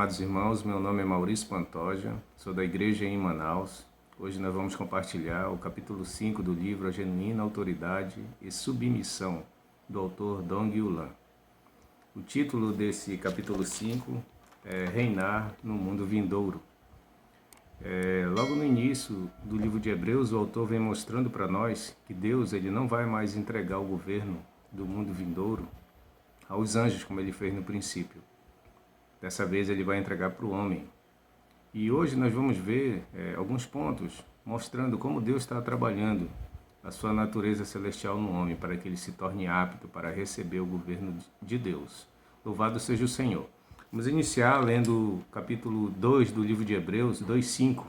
amados irmãos, meu nome é Maurício Pantoja, sou da igreja em Manaus. Hoje nós vamos compartilhar o capítulo 5 do livro A Genuína Autoridade e Submissão, do autor Dong Yulan. O título desse capítulo 5 é Reinar no Mundo Vindouro. Logo no início do livro de Hebreus, o autor vem mostrando para nós que Deus ele não vai mais entregar o governo do mundo vindouro aos anjos, como ele fez no princípio. Dessa vez ele vai entregar para o homem. E hoje nós vamos ver alguns pontos mostrando como Deus está trabalhando a sua natureza celestial no homem para que ele se torne apto para receber o governo de Deus. Louvado seja o Senhor. Vamos iniciar lendo o capítulo 2 do livro de Hebreus, 2:5,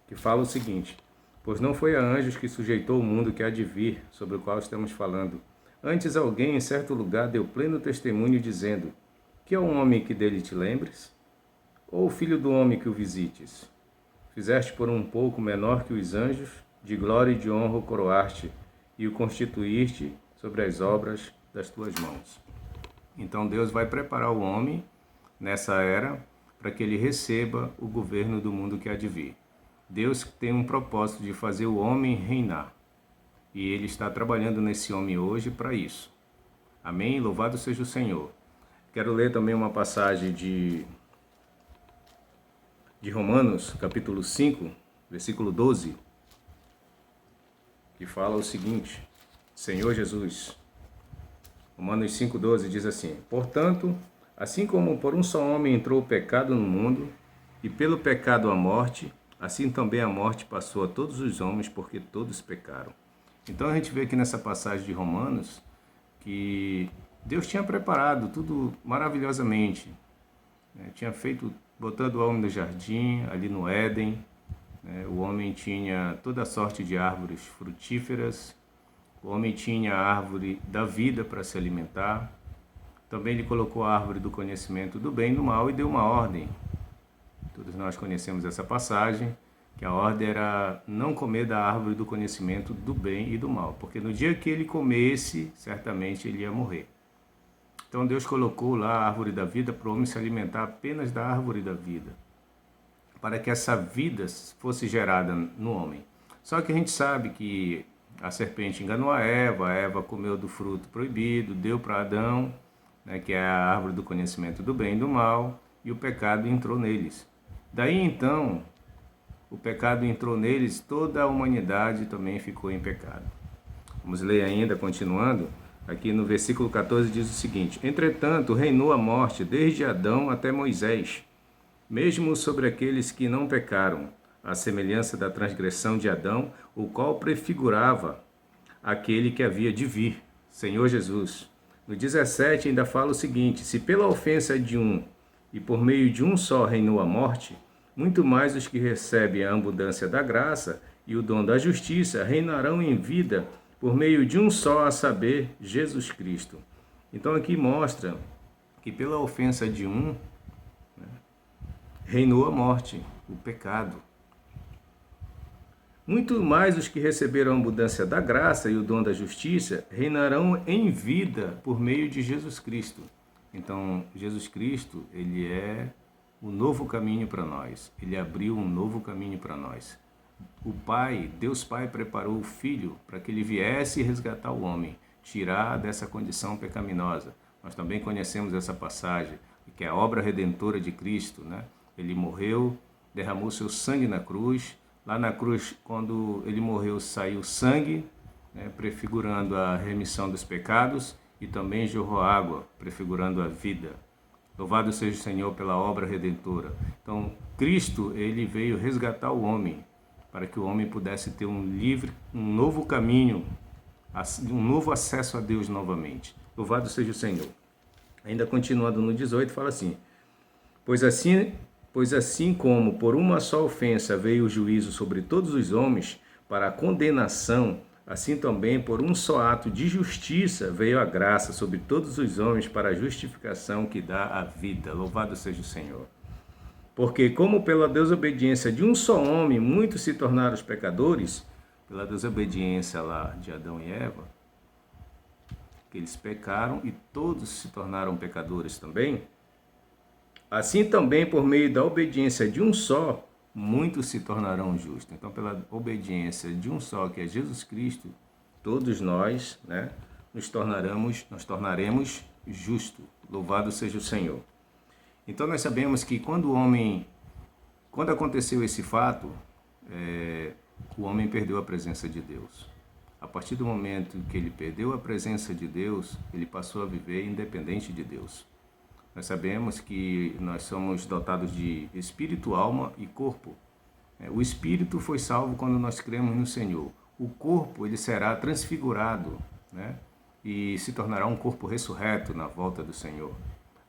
que fala o seguinte: Pois não foi a anjos que sujeitou o mundo que há de vir, sobre o qual estamos falando. Antes alguém em certo lugar deu pleno testemunho dizendo: Que é um homem que dele te lembres? Ou o filho do homem que o visites? Fizeste por um pouco menor que os anjos, de glória e de honra o coroaste, e o constituíste sobre as obras das tuas mãos. Então Deus vai preparar o homem nessa era para que ele receba o governo do mundo que há de vir. Deus tem um propósito de fazer o homem reinar. E ele está trabalhando nesse homem hoje para isso. Amém? Louvado seja o Senhor. Quero ler também uma passagem de Romanos, capítulo 5, versículo 12, que fala o seguinte: Senhor Jesus. Romanos 5,12 diz assim: Portanto, assim como por um só homem entrou o pecado no mundo, e pelo pecado a morte, assim também a morte passou a todos os homens, porque todos pecaram. Então a gente vê aqui nessa passagem de Romanos que Deus tinha preparado tudo maravilhosamente, né? Tinha feito, botando o homem no jardim, ali no Éden, né? O homem tinha toda sorte de árvores frutíferas, o homem tinha a árvore da vida para se alimentar, também ele colocou a árvore do conhecimento do bem e do mal e deu uma ordem. Todos nós conhecemos essa passagem, que a ordem era não comer da árvore do conhecimento do bem e do mal, porque no dia que ele comesse, certamente ele ia morrer. Então Deus colocou lá a árvore da vida para o homem se alimentar apenas da árvore da vida, para que essa vida fosse gerada no homem. Só que a gente sabe que a serpente enganou a Eva comeu do fruto proibido, deu para Adão, né, que é a árvore do conhecimento do bem e do mal, e o pecado entrou neles. Daí então, o pecado entrou neles, toda a humanidade também ficou em pecado. Vamos ler ainda, continuando. Aqui no versículo 14 diz o seguinte: Entretanto, reinou a morte desde Adão até Moisés, mesmo sobre aqueles que não pecaram, à semelhança da transgressão de Adão, o qual prefigurava aquele que havia de vir, Senhor Jesus. No 17 ainda fala o seguinte: Se pela ofensa de um e por meio de um só reinou a morte, muito mais os que recebem a abundância da graça e o dom da justiça reinarão em vida por meio de um só, a saber, Jesus Cristo. Então aqui mostra que pela ofensa de um, né, reinou a morte, o pecado. Muito mais os que receberam a abundância da graça e o dom da justiça reinarão em vida por meio de Jesus Cristo. Então, Jesus Cristo, ele é o novo caminho para nós. Ele abriu um novo caminho para nós. O Pai, Deus Pai, preparou o Filho para que ele viesse resgatar o homem, tirar dessa condição pecaminosa. Nós também conhecemos essa passagem, que é a obra redentora de Cristo, né? Ele morreu, derramou seu sangue na cruz. Lá na cruz, quando ele morreu, saiu sangue, né, prefigurando a remissão dos pecados, e também jorrou água, prefigurando a vida. Louvado seja o Senhor pela obra redentora. Então, Cristo, ele veio resgatar o homem, para que o homem pudesse ter um novo caminho, um novo acesso a Deus novamente. Louvado seja o Senhor. Ainda continuando no 18, fala assim: Pois assim como por uma só ofensa veio o juízo sobre todos os homens para a condenação, assim também por um só ato de justiça veio a graça sobre todos os homens para a justificação que dá a vida. Louvado seja o Senhor. Porque como pela desobediência de um só homem muitos se tornaram os pecadores, pela desobediência lá de Adão e Eva, que eles pecaram e todos se tornaram pecadores também, Assim também, por meio da obediência de um só, muitos se tornarão justos. Então, pela obediência de um só, que é Jesus Cristo, todos nós, né, nós tornaremos justos. Louvado seja o Senhor. Então, nós sabemos que quando aconteceu esse fato, o homem perdeu a presença de Deus. A partir do momento que ele perdeu a presença de Deus, ele passou a viver independente de Deus. Nós sabemos que nós somos dotados de espírito, alma e corpo. O espírito foi salvo quando nós cremos no Senhor. O corpo ele será transfigurado, né? E se tornará um corpo ressurreto na volta do Senhor.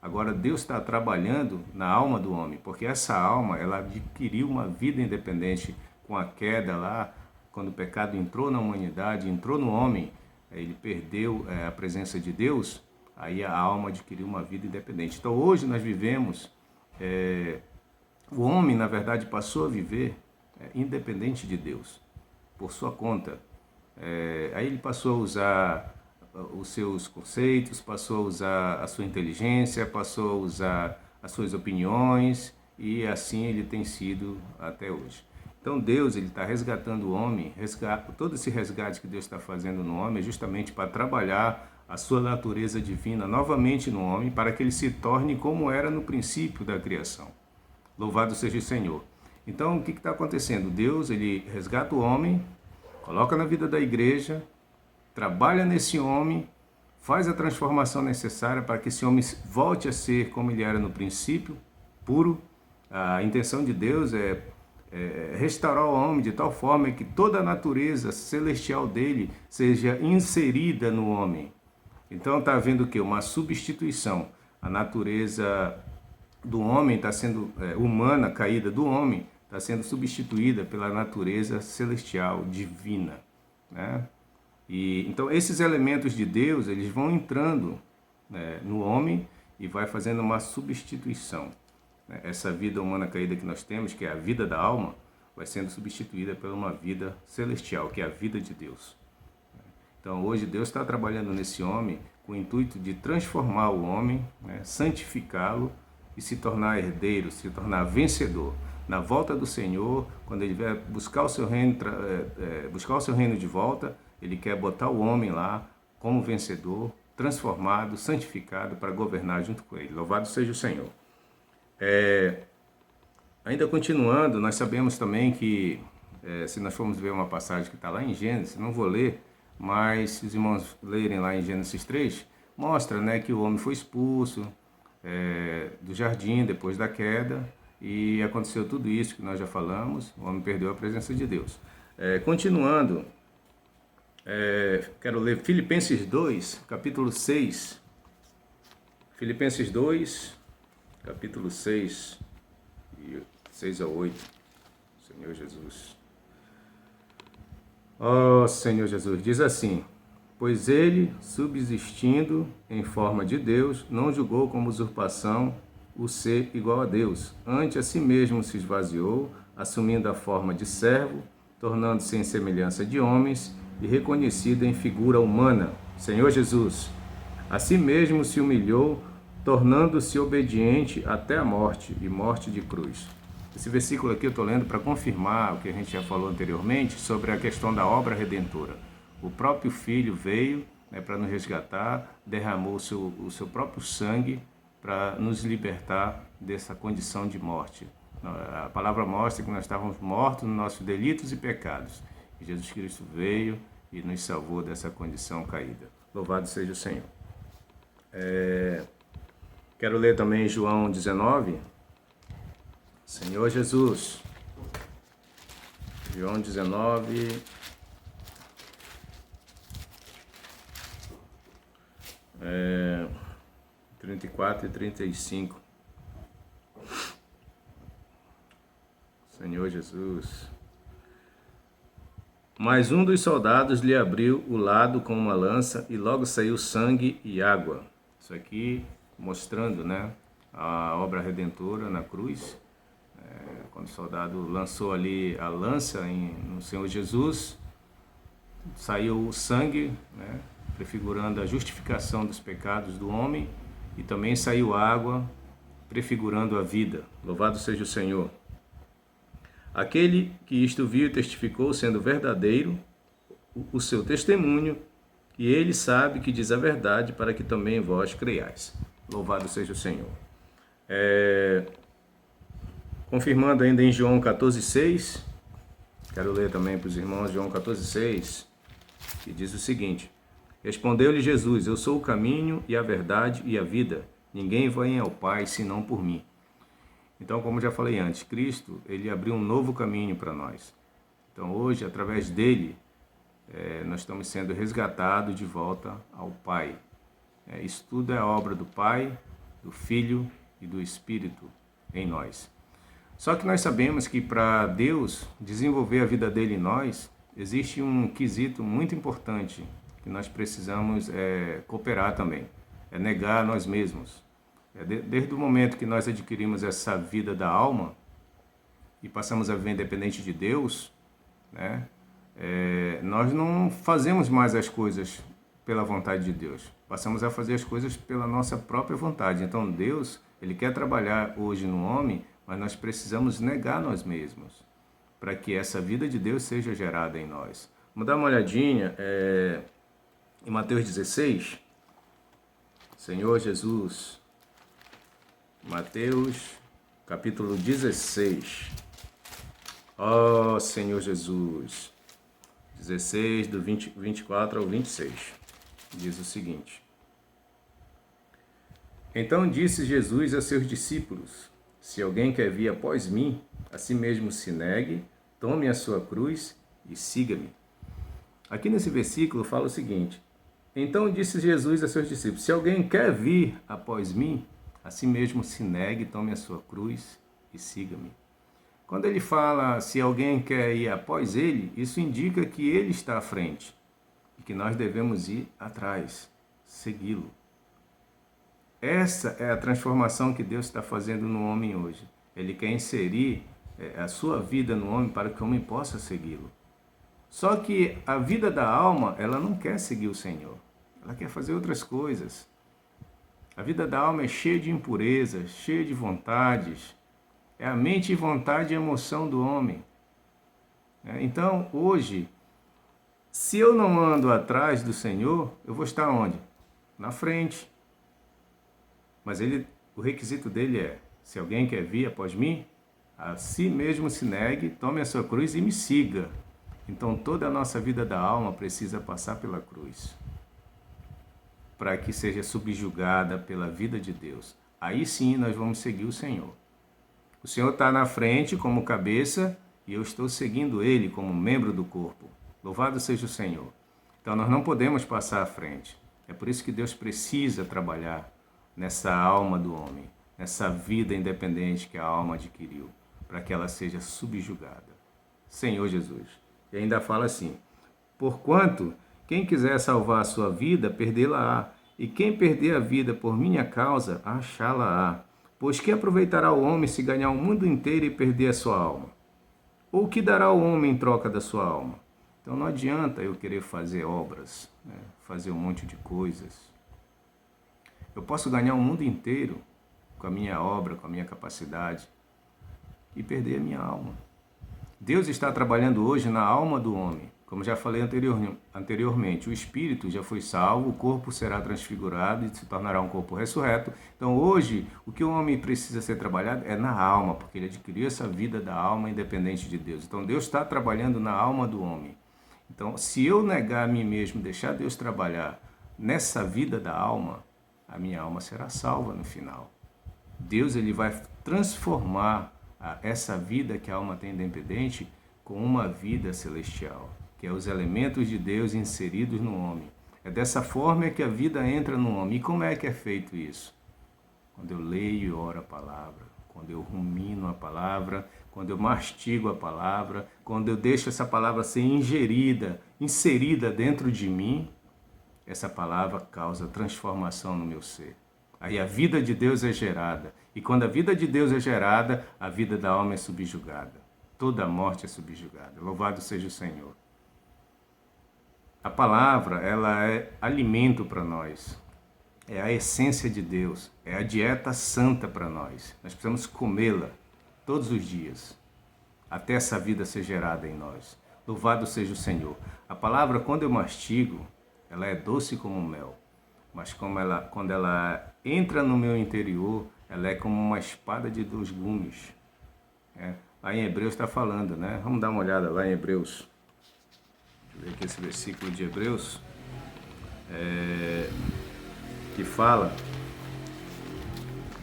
Agora Deus está trabalhando na alma do homem, porque essa alma ela adquiriu uma vida independente com a queda lá, quando o pecado entrou na humanidade, entrou no homem, ele perdeu a presença de Deus. Aí a alma adquiriu uma vida independente. Então hoje nós vivemos, o homem na verdade passou a viver independente de Deus, por sua conta. Aí ele passou a usar os seus conceitos, passou a usar a sua inteligência, passou a usar as suas opiniões e assim ele tem sido até hoje. Então Deus ele está resgatando o homem, todo esse resgate que Deus está fazendo no homem é justamente para trabalhar a sua natureza divina novamente no homem, para que ele se torne como era no princípio da criação. Louvado seja o Senhor. Então, o que está acontecendo? Deus, ele resgata o homem, coloca na vida da igreja, trabalha nesse homem, faz a transformação necessária para que esse homem volte a ser como ele era no princípio, puro. A intenção de Deus é restaurar o homem de tal forma que toda a natureza celestial dele seja inserida no homem. Então está havendo o quê? Uma substituição. A natureza do homem está sendo humana, caída do homem, está sendo substituída pela natureza celestial, divina, né? E então esses elementos de Deus eles vão entrando, né, no homem e vai fazendo uma substituição. Essa vida humana caída que nós temos, que é a vida da alma, vai sendo substituída por uma vida celestial, que é a vida de Deus. Então hoje Deus está trabalhando nesse homem com o intuito de transformar o homem, né, santificá-lo e se tornar herdeiro, se tornar vencedor. Na volta do Senhor, quando ele vier buscar o seu reino de volta, ele quer botar o homem lá como vencedor, transformado, santificado para governar junto com ele. Louvado seja o Senhor. Ainda continuando, nós sabemos também que, se nós formos ver uma passagem que está lá em Gênesis, não vou ler, mas se os irmãos lerem lá em Gênesis 3, mostra, né, que o homem foi expulso do jardim depois da queda e aconteceu tudo isso que nós já falamos, o homem perdeu a presença de Deus. Continuando, quero ler Filipenses 2, capítulo 6. Filipenses 2, capítulo 6, 6 a 8. Senhor Jesus. Ó Senhor Jesus, diz assim: pois ele, subsistindo em forma de Deus, não julgou como usurpação o ser igual a Deus. Antes a si mesmo se esvaziou, assumindo a forma de servo, tornando-se em semelhança de homens e reconhecido em figura humana. Senhor Jesus, a si mesmo se humilhou, tornando-se obediente até a morte, e morte de cruz. Esse versículo aqui eu estou lendo para confirmar o que a gente já falou anteriormente sobre a questão da obra redentora. O próprio Filho veio, né, para nos resgatar, derramou o seu próprio sangue para nos libertar dessa condição de morte. A palavra mostra que nós estávamos mortos nos nossos delitos e pecados. E Jesus Cristo veio e nos salvou dessa condição caída. Louvado seja o Senhor. Quero ler também João 19. Senhor Jesus. João 19. 34 e 35. Senhor Jesus. Mas um dos soldados lhe abriu o lado com uma lança e logo saiu sangue e água. Isso aqui mostrando, né, a obra redentora na cruz. Quando o soldado lançou ali a lança no Senhor Jesus, saiu o sangue, né, prefigurando a justificação dos pecados do homem, e também saiu água prefigurando a vida. Louvado seja o Senhor. Aquele que isto viu e testificou, sendo verdadeiro o seu testemunho, e ele sabe que diz a verdade, para que também vós creiais. Louvado seja o Senhor. Confirmando ainda em João 14,6, quero ler também para os irmãos João 14,6, que diz o seguinte: Respondeu-lhe Jesus: Eu sou o caminho e a verdade e a vida. Ninguém vem ao Pai senão por mim. Então, como já falei antes, Cristo, ele abriu um novo caminho para nós. Então, hoje, através dele, nós estamos sendo resgatados de volta ao Pai. Isso tudo é obra do Pai, do Filho e do Espírito em nós. Só que nós sabemos que para Deus desenvolver a vida dele em nós, existe um quesito muito importante que nós precisamos cooperar também. É negar a nós mesmos. Desde o momento que nós adquirimos essa vida da alma e passamos a viver independente de Deus, né, nós não fazemos mais as coisas pela vontade de Deus. Passamos a fazer as coisas pela nossa própria vontade. Então Deus, ele quer trabalhar hoje no homem, mas nós precisamos negar nós mesmos para que essa vida de Deus seja gerada em nós. Vamos dar uma olhadinha em Mateus 16. Senhor Jesus, Mateus capítulo 16. Ó Senhor Jesus, 16 do 24 ao 26, diz o seguinte: Então disse Jesus a seus discípulos: Se alguém quer vir após mim, a si mesmo se negue, tome a sua cruz e siga-me. Aqui nesse versículo fala o seguinte: Então disse Jesus a seus discípulos: Se alguém quer vir após mim, a si mesmo se negue, tome a sua cruz e siga-me. Quando ele fala se alguém quer ir após ele, isso indica que ele está à frente e que nós devemos ir atrás, segui-lo. Essa é a transformação que Deus está fazendo no homem hoje. Ele quer inserir a sua vida no homem para que o homem possa segui-lo. Só que a vida da alma, ela não quer seguir o Senhor. Ela quer fazer outras coisas. A vida da alma é cheia de impurezas, cheia de vontades. É a mente, vontade e emoção do homem. Então, hoje, se eu não ando atrás do Senhor, eu vou estar onde? Na frente. Mas o requisito dele é: se alguém quer vir após mim, a si mesmo se negue, tome a sua cruz e me siga. Então, toda a nossa vida da alma precisa passar pela cruz, para que seja subjugada pela vida de Deus. Aí sim nós vamos seguir o Senhor. O Senhor está na frente como cabeça e eu estou seguindo Ele como membro do corpo. Louvado seja o Senhor. Então nós não podemos passar à frente. É por isso que Deus precisa trabalhar nessa alma do homem, nessa vida independente que a alma adquiriu, para que ela seja subjugada. Senhor Jesus. E ainda fala assim: Porquanto quem quiser salvar a sua vida, perdê-la-á. E quem perder a vida por minha causa, achá-la-á. Pois que aproveitará o homem se ganhar o mundo inteiro e perder a sua alma? Ou o que dará o homem em troca da sua alma? Então não adianta eu querer fazer obras, fazer um monte de coisas. Eu posso ganhar o mundo inteiro com a minha obra, com a minha capacidade e perder a minha alma. Deus está trabalhando hoje na alma do homem. Como já falei anteriormente, o espírito já foi salvo, o corpo será transfigurado e se tornará um corpo ressurreto. Então hoje, o que o homem precisa ser trabalhado é na alma, porque ele adquiriu essa vida da alma independente de Deus. Então Deus está trabalhando na alma do homem. Então, se eu negar a mim mesmo, deixar Deus trabalhar nessa vida da alma, a minha alma será salva no final. Deus, ele vai transformar essa vida que a alma tem independente com uma vida celestial, que é os elementos de Deus inseridos no homem. É dessa forma que a vida entra no homem. E como é que é feito isso? Quando eu leio e oro a palavra, quando eu rumino a palavra, quando eu mastigo a palavra, quando eu deixo essa palavra ser inserida dentro de mim, essa palavra causa transformação no meu ser. Aí a vida de Deus é gerada. E quando a vida de Deus é gerada, a vida da alma é subjugada. Toda a morte é subjugada. Louvado seja o Senhor. A palavra, ela é alimento para nós. é a essência de Deus, é a dieta santa para nós. Nós precisamos comê-la todos os dias, até essa vida ser gerada em nós. Louvado seja o Senhor. A palavra, quando eu mastigo, ela é doce como mel, mas quando ela entra no meu interior, ela é como uma espada de dois gumes. Lá em Hebreus está falando, né? Vamos dar uma olhada lá em Hebreus. Deixa eu ver aqui esse versículo de Hebreus, que fala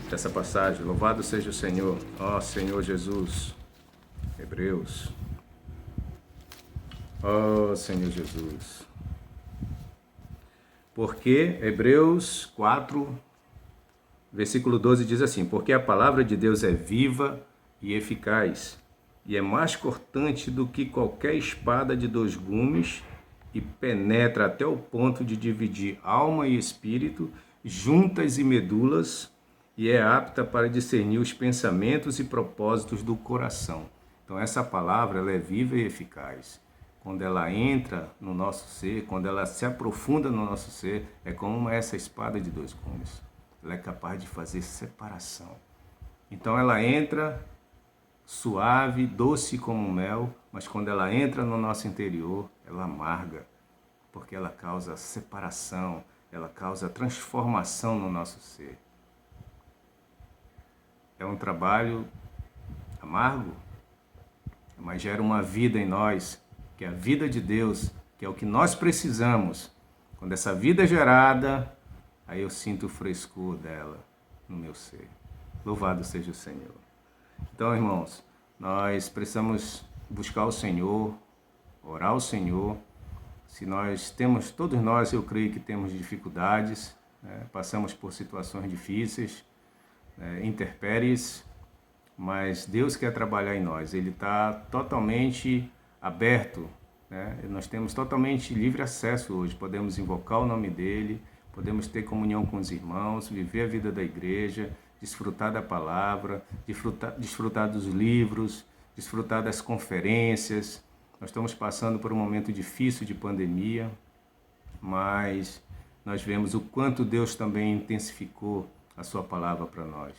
dessa passagem. Louvado seja o Senhor, ó Senhor Jesus. Hebreus. Ó Senhor Jesus. Porque Hebreus 4, versículo 12 diz assim: porque a palavra de Deus é viva e eficaz, e é mais cortante do que qualquer espada de dois gumes, e penetra até o ponto de dividir alma e espírito, juntas e medulas, e é apta para discernir os pensamentos e propósitos do coração. Então essa palavra, ela é viva e eficaz. Quando ela entra no nosso ser, quando ela se aprofunda no nosso ser, é como essa espada de dois gumes. Ela é capaz de fazer separação. Então ela entra suave, doce como mel, mas quando ela entra no nosso interior, ela amarga, porque ela causa separação, ela causa transformação no nosso ser. É um trabalho amargo, mas gera uma vida em nós, que é a vida de Deus, que é o que nós precisamos. Quando essa vida é gerada, aí eu sinto o frescor dela no meu ser. Louvado seja o Senhor. Então, irmãos, nós precisamos buscar o Senhor, orar ao Senhor. Se nós temos, todos nós, eu creio que temos dificuldades, né? Passamos por situações difíceis, intempéries, mas Deus quer trabalhar em nós. Ele está totalmente aberto, né? Nós temos totalmente livre acesso hoje. Podemos invocar o nome dEle, podemos ter comunhão com os irmãos, viver a vida da igreja, desfrutar da palavra, desfrutar dos livros, desfrutar das conferências. Nós estamos passando por um momento difícil de pandemia, mas nós vemos o quanto Deus também intensificou a sua palavra para nós.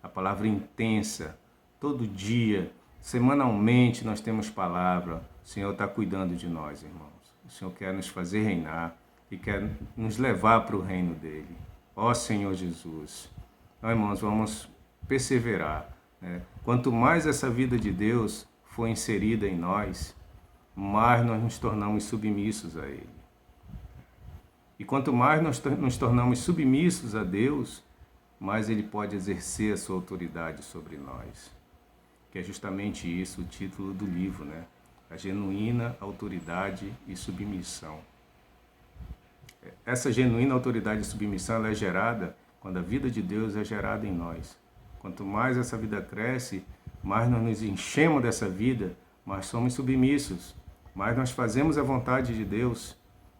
A palavra intensa, todo dia, semanalmente nós temos palavra. O Senhor está cuidando de nós, irmãos. O Senhor quer nos fazer reinar e quer nos levar para o reino dEle. Ó Senhor Jesus. Então, irmãos, vamos perseverar, né? Quanto mais essa vida de Deus for inserida em nós, mais nós nos tornamos submissos a Ele. E quanto mais nós nos tornamos submissos a Deus, mais Ele pode exercer a sua autoridade sobre nós. Que é justamente isso o título do livro, né? A genuína autoridade e submissão. Essa genuína autoridade e submissão, ela é gerada quando a vida de Deus é gerada em nós. Quanto mais essa vida cresce, mais nós nos enchemos dessa vida, mais somos submissos, mais nós fazemos a vontade de Deus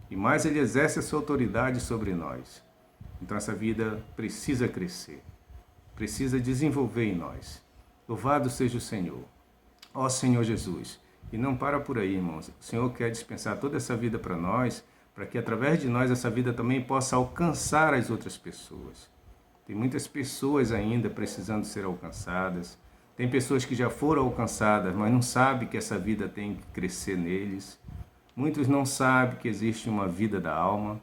e mais Ele exerce a sua autoridade sobre nós. Então essa vida precisa crescer, precisa desenvolver em nós. Louvado seja o Senhor. Ó Senhor Jesus. E não para por aí, irmãos. O Senhor quer dispensar toda essa vida para nós, para que através de nós essa vida também possa alcançar as outras pessoas. Tem muitas pessoas ainda precisando ser alcançadas. Tem pessoas que já foram alcançadas, mas não sabem que essa vida tem que crescer neles. Muitos não sabem que existe uma vida da alma,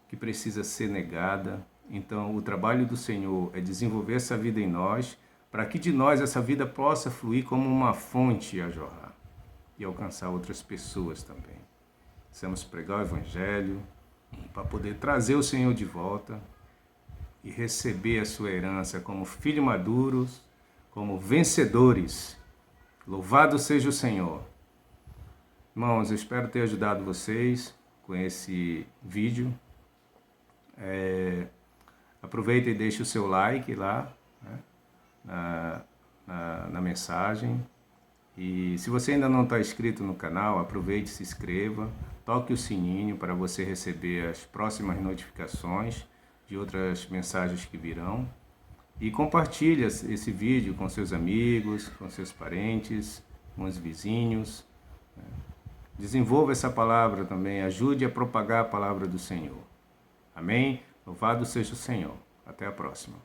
que precisa ser negada. Então, o trabalho do Senhor é desenvolver essa vida em nós, para que de nós essa vida possa fluir como uma fonte a jorrar e alcançar outras pessoas também. Precisamos pregar o Evangelho para poder trazer o Senhor de volta e receber a sua herança como filhos maduros, como vencedores. Louvado seja o Senhor. Irmãos, eu espero ter ajudado vocês com esse vídeo. Aproveita e deixe o seu like lá, né, na mensagem. E se você ainda não está inscrito no canal, aproveite e se inscreva. Toque o sininho para você receber as próximas notificações de outras mensagens que virão. E compartilhe esse vídeo com seus amigos, com seus parentes, com os vizinhos. Desenvolva essa palavra também, ajude a propagar a palavra do Senhor. Amém? Louvado seja o Senhor. Até a próxima.